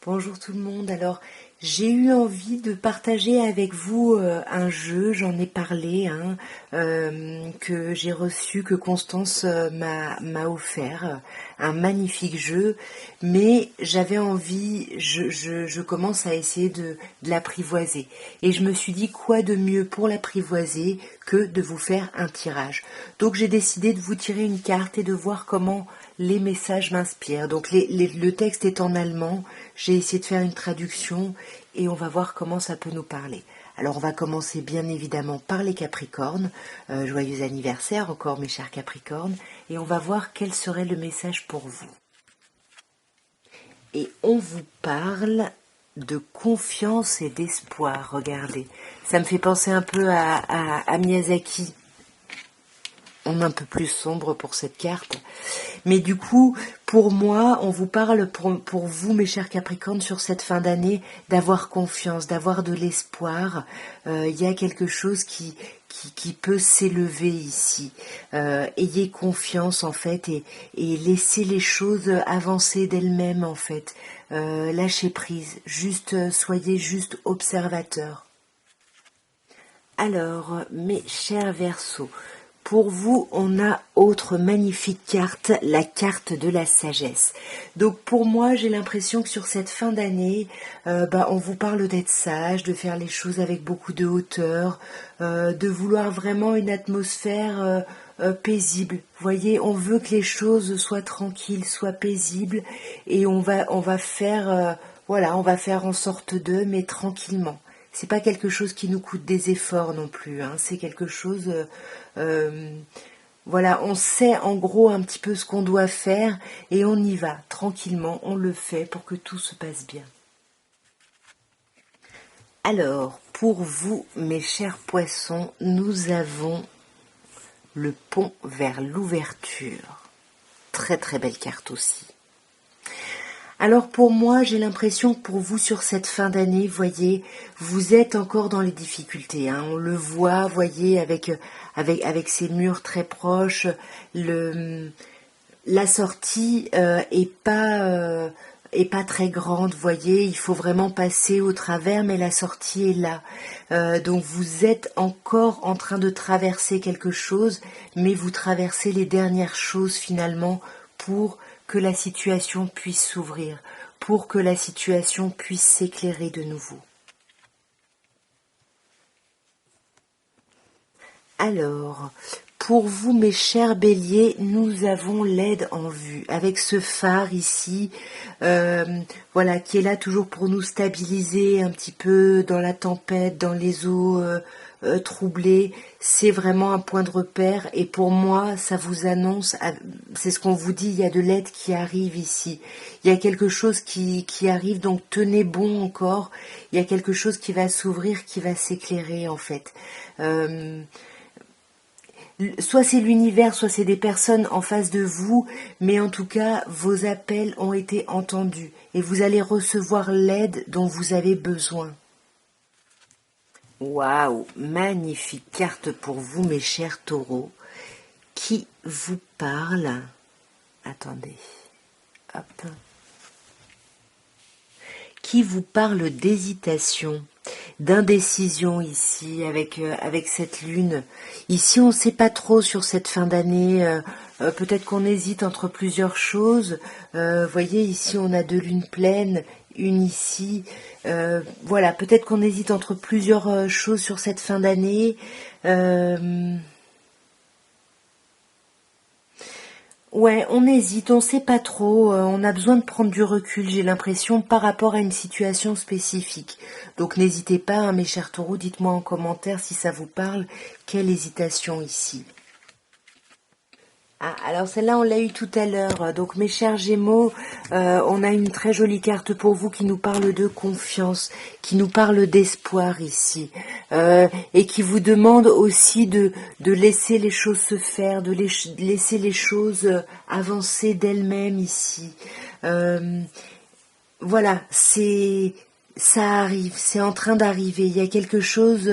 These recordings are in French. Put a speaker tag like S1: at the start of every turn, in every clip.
S1: Bonjour tout le monde. Alors, j'ai eu envie de partager avec vous un jeu, j'en ai parlé, que j'ai reçu, que Constance m'a offert, un magnifique jeu, mais j'avais envie, je commence à essayer de l'apprivoiser. Et je me suis dit, quoi de mieux pour l'apprivoiser que de vous faire un tirage. Donc j'ai décidé de vous tirer une carte et de voir comment les messages m'inspirent. Donc le texte est en allemand, j'ai essayé de faire une traduction et on va voir comment ça peut nous parler. Alors on va commencer bien évidemment par les Capricornes. Joyeux anniversaire encore mes chers Capricornes. Et on va voir quel serait le message pour vous. Et on vous parle de confiance et d'espoir. Regardez, ça me fait penser un peu à Miyazaki. On est un peu plus sombre pour cette carte. Mais du coup, pour moi, on vous parle pour vous, mes chers Capricornes, sur cette fin d'année, d'avoir confiance, d'avoir de l'espoir. Il y a quelque chose qui peut s'élever ici. Ayez confiance, en fait, et laissez les choses avancer d'elles-mêmes, en fait. Lâchez prise. Juste, soyez juste observateurs. Alors, mes chers Verseaux, pour vous, on a autre magnifique carte, la carte de la sagesse. Donc pour moi, j'ai l'impression que sur cette fin d'année, on vous parle d'être sage, de faire les choses avec beaucoup de hauteur, de vouloir vraiment une atmosphère paisible. Vous voyez, on veut que les choses soient tranquilles, soient paisibles, et on va faire, on va faire en sorte d'eux, mais tranquillement. C'est pas quelque chose qui nous coûte des efforts non plus, hein. C'est quelque chose, on sait en gros un petit peu ce qu'on doit faire et on y va tranquillement, on le fait pour que tout se passe bien. Alors, pour vous, mes chers poissons, nous avons le pont vers l'ouverture. Très très belle carte aussi. Alors pour moi, j'ai l'impression que pour vous sur cette fin d'année, voyez, vous êtes encore dans les difficultés. On le voit, voyez, avec ces murs très proches, la sortie est pas très grande, voyez. Il faut vraiment passer au travers, mais la sortie est là. Donc vous êtes encore en train de traverser quelque chose, mais vous traversez les dernières choses finalement pour que la situation puisse s'ouvrir, pour que la situation puisse s'éclairer de nouveau. Alors, pour vous, mes chers béliers, nous avons l'aide en vue, avec ce phare ici, qui est là toujours pour nous stabiliser un petit peu dans la tempête, dans les eaux troublées. C'est vraiment un point de repère, et pour moi, ça vous annonce, c'est ce qu'on vous dit, il y a de l'aide qui arrive ici. Il y a quelque chose qui arrive, donc tenez bon encore. Il y a quelque chose qui va s'ouvrir, qui va s'éclairer en fait. Soit c'est l'univers, soit c'est des personnes en face de vous, mais en tout cas, vos appels ont été entendus et vous allez recevoir l'aide dont vous avez besoin. Waouh, magnifique carte pour vous, mes chers taureaux. Qui vous parle? Attendez. Hop. Qui vous parle d'hésitation, d'indécision ici avec cette lune. Ici on ne sait pas trop sur cette fin d'année, peut-être qu'on hésite entre plusieurs choses. Voyez ici on a deux lunes pleines, une ici. Peut-être qu'on hésite entre plusieurs choses sur cette fin d'année. Ouais, on hésite, on sait pas trop, on a besoin de prendre du recul, j'ai l'impression, par rapport à une situation spécifique. Donc n'hésitez pas, mes chers taureaux, dites-moi en commentaire si ça vous parle, quelle hésitation ici. Ah, alors celle-là, on l'a eu tout à l'heure. Donc mes chers Gémeaux, on a une très jolie carte pour vous qui nous parle de confiance, qui nous parle d'espoir ici, et qui vous demande aussi de laisser les choses se faire, de laisser les choses avancer d'elles-mêmes ici. Ça arrive, c'est en train d'arriver. Il y a quelque chose,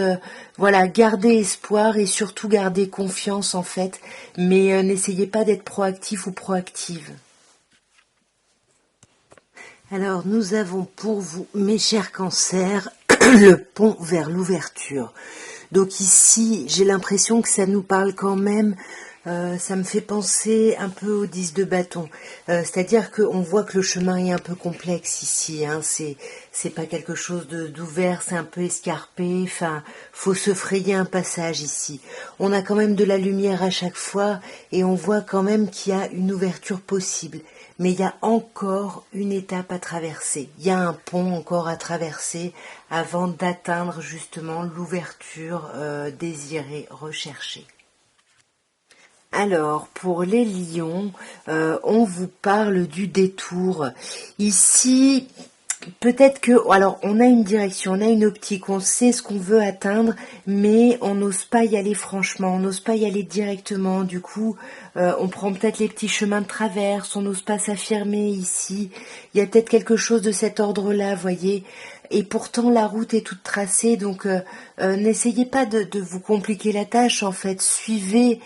S1: gardez espoir et surtout gardez confiance en fait, mais n'essayez pas d'être proactif ou proactive. Alors, nous avons pour vous, mes chers cancers, le pont vers l'ouverture. Donc ici, j'ai l'impression que ça nous parle quand même, ça me fait penser un peu au 10 de bâton. C'est-à-dire qu'on voit que le chemin est un peu complexe ici, hein. C'est pas quelque chose d'ouvert, c'est un peu escarpé, enfin, faut se frayer un passage ici. On a quand même de la lumière à chaque fois, et on voit quand même qu'il y a une ouverture possible. Mais il y a encore une étape à traverser. Il y a un pont encore à traverser avant d'atteindre justement l'ouverture désirée, recherchée. Alors, pour les lions, on vous parle du détour. Ici, peut-être que, alors, on a une direction, on a une optique, on sait ce qu'on veut atteindre, mais on n'ose pas y aller franchement, on n'ose pas y aller directement. Du coup, on prend peut-être les petits chemins de traverse, on n'ose pas s'affirmer ici. Il y a peut-être quelque chose de cet ordre-là, voyez. Et pourtant, la route est toute tracée, donc n'essayez pas de vous compliquer la tâche, en fait. Suivez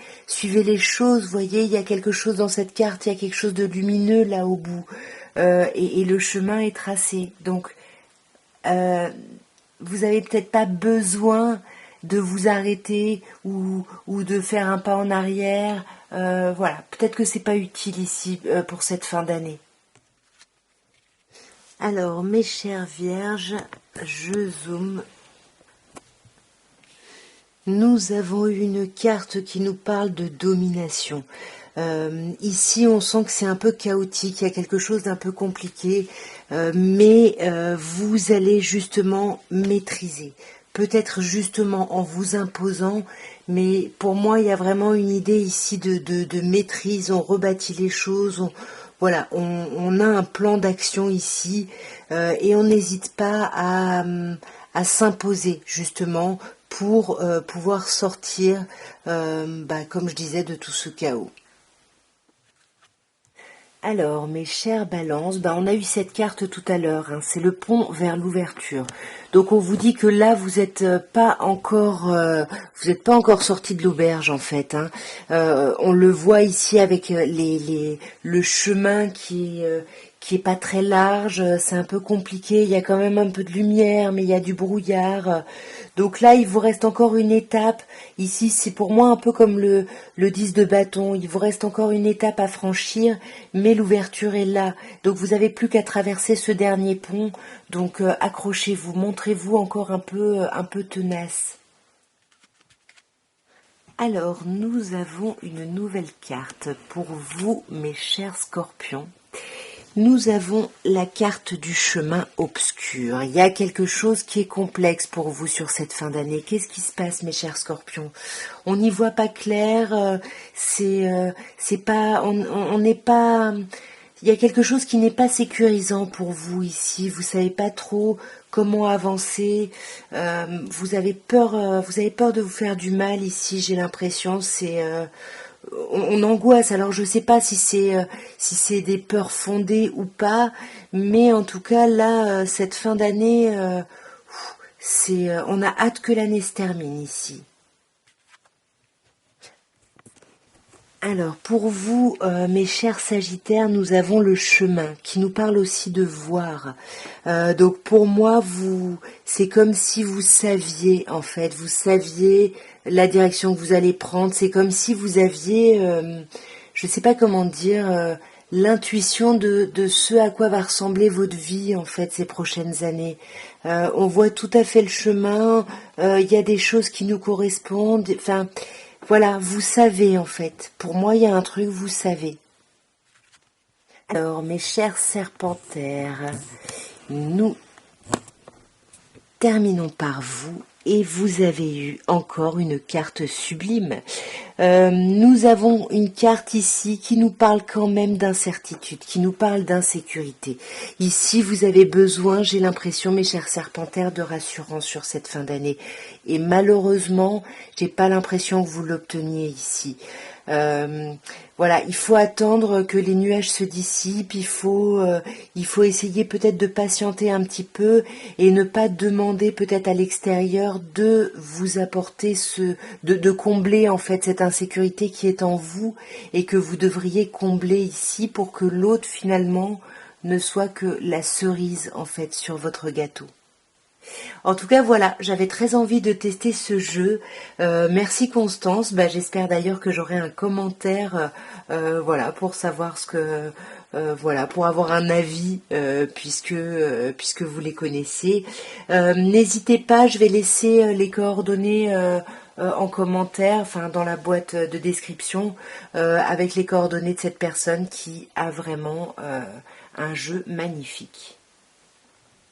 S1: les choses, voyez, il y a quelque chose dans cette carte, il y a quelque chose de lumineux là au bout. Et le chemin est tracé. Donc, vous avez peut-être pas besoin de vous arrêter ou de faire un pas en arrière. Voilà, peut-être que c'est pas utile ici pour cette fin d'année. Alors, mes chères vierges, je zoome. Nous avons une carte qui nous parle de domination. Ici, on sent que c'est un peu chaotique, il y a quelque chose d'un peu compliqué, mais vous allez justement maîtriser. Peut-être justement en vous imposant, mais pour moi, il y a vraiment une idée ici de maîtrise. On rebâtit les choses, voilà, on a un plan d'action ici, et on n'hésite pas à s'imposer justement pour pouvoir sortir, comme je disais, de tout ce chaos. Alors, mes chères balances, on a eu cette carte tout à l'heure, hein, c'est le pont vers l'ouverture. Donc on vous dit que là vous n'êtes pas encore, sorti de l'auberge en fait, hein. On le voit ici avec le chemin qui est pas très large, c'est un peu compliqué. Il y a quand même un peu de lumière, mais il y a du brouillard. Donc là, il vous reste encore une étape. Ici, c'est pour moi un peu comme le 10 de bâton. Il vous reste encore une étape à franchir, mais l'ouverture est là. Donc vous n'avez plus qu'à traverser ce dernier pont. Donc accrochez-vous, montrez-vous encore un peu tenace. Alors, nous avons une nouvelle carte pour vous, mes chers scorpions. Nous avons la carte du chemin obscur. Il y a quelque chose qui est complexe pour vous sur cette fin d'année. Qu'est-ce qui se passe, mes chers scorpions? On n'y voit pas clair, c'est pas, on n'est pas, il y a quelque chose qui n'est pas sécurisant pour vous ici. Vous savez pas trop comment avancer. Vous avez peur de vous faire du mal ici. J'ai l'impression, on angoisse. Alors je sais pas si c'est des peurs fondées ou pas, mais en tout cas là, cette fin d'année, on a hâte que l'année se termine ici. Alors, pour vous, mes chers Sagittaires, nous avons le chemin qui nous parle aussi de voir. Donc, pour moi, c'est comme si vous saviez, en fait, vous saviez la direction que vous allez prendre. C'est comme si vous aviez, je ne sais pas comment dire, l'intuition de ce à quoi va ressembler votre vie, en fait, ces prochaines années. On voit tout à fait le chemin. Il y a des choses qui nous correspondent. Enfin. Voilà, vous savez en fait. Pour moi, il y a un truc, vous savez. Alors, mes chers serpentaires, nous terminons par vous et vous avez eu encore une carte sublime. Nous avons une carte ici qui nous parle quand même d'incertitude, qui nous parle d'insécurité. Ici, vous avez besoin, j'ai l'impression, mes chers serpentaires, de rassurance sur cette fin d'année. Et malheureusement, j'ai pas l'impression que vous l'obteniez ici. Voilà, il faut attendre que les nuages se dissipent, il faut essayer peut-être de patienter un petit peu et ne pas demander peut-être à l'extérieur de vous apporter de combler en fait cette insécurité qui est en vous et que vous devriez combler ici pour que l'autre finalement ne soit que la cerise en fait sur votre gâteau. En tout cas, voilà, j'avais très envie de tester ce jeu. Merci Constance. J'espère d'ailleurs que j'aurai un commentaire, voilà, pour savoir ce que, voilà, pour avoir un avis, puisque vous les connaissez. N'hésitez pas, je vais laisser les coordonnées. En commentaire, enfin dans la boîte de description, avec les coordonnées de cette personne qui a vraiment un jeu magnifique.